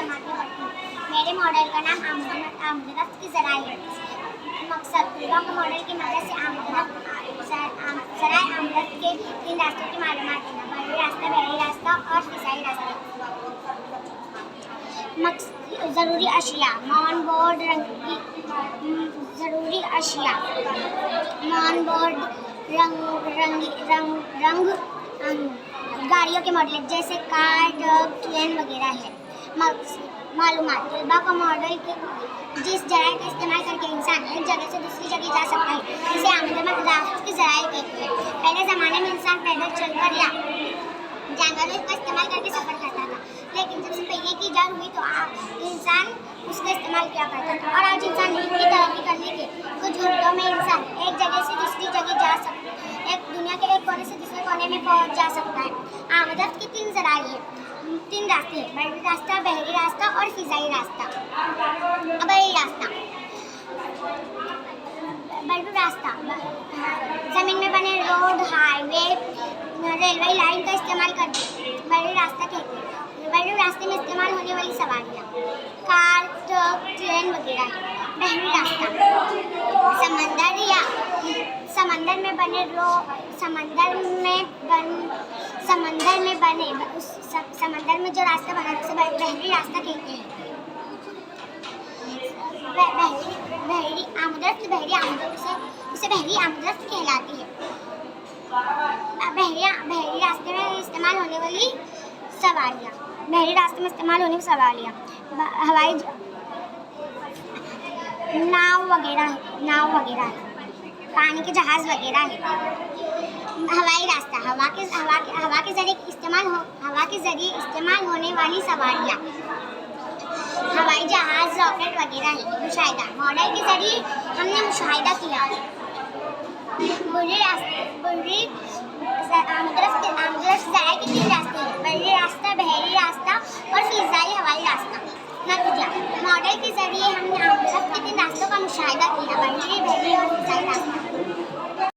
जमात में पढ़ती हूँ। मेरे मॉडल का नाम आमदरफ्त की ज़राए है। मकसद तलबा को मॉडल की मदद से ज़राए आमदरफ्त के 3 रास्तों की मालूमात देना: बहरी रास्ता, बहरी रास्ता और फ़िज़ाई रास्ता। ज़रूरी अशिया: मॉन बोर्ड, ज़रूरी अशिया, मॉन बोर्ड, रंग गाड़ियों के मॉडल जैसे कार, ट्रक, ट्रेन वगैरह है। मालूमात: तलबा को मॉडल के जिस ज़राए का इस्तेमाल करके इंसान एक जगह से दूसरी जगह जा सकता है, इसे आमदरफ्त के ज़राए कहते हैं। पहले ज़माने में इंसान पैदल चलकर या जानवरों का इस्तेमाल करके सफ़र करता था, लेकिन जब से पहिए की इजाद हुई तो इंसान उसका इस्तेमाल किया करता था। और आज इंसान इतनी तरक्की कर ली कि कुछ घंटों में इंसान एक जगह से दूसरी जगह जा सकता है, एक दुनिया के एक कोने से दूसरे कोने में पहुंच जा सकता है। आमदरफ्त के 3 ज़राए हैं, 3 रास्ते हैं: बहरी रास्ता, बहरी रास्ता और फ़िज़ाई रास्ता। बहरी रास्ता: बहरी रास्ता ज़मीन में बने रोड, हाईवे, रेलवे लाइन का इस्तेमाल करके बहरी रास्ता कहते हैं। बहरी रास्ते में इस्तेमाल होने वाली सवारियाँ कार, ट्रक, ट्रेन वगैरह है। बहरी रास्ता समंदर में जो रास्ता बना है उसे बहरी रास्ता कहते हैं। बहरी आमदरफ्त बहरी आमदरफ्त कहलाती है। बहरी रास्ते में इस्तेमाल होने वाली सवारियाँ हवाई नाव वगैरह है, पानी के जहाज़ वगैरह है। हवाई रास्ता हवा के ज़रिए इस्तेमाल होने वाली सवारियाँ हवाई जहाज़, रॉकेट वगैरह है। मुशाहिदा: मॉडल के ज़रिए हमने मुशाहिदा किया। आमदरफ्त ज़राए के 3 रास्ते हैं: बहरी रास्ता, बहरी रास्ता और फ़िज़ाई हवाई रास्ता। नतीजा: मॉडल के ज़रिए हमने आमदरफ्त के 3 रास्तों का मुशाहिदा किया: बहरी और फ़िज़ाई रास्ता।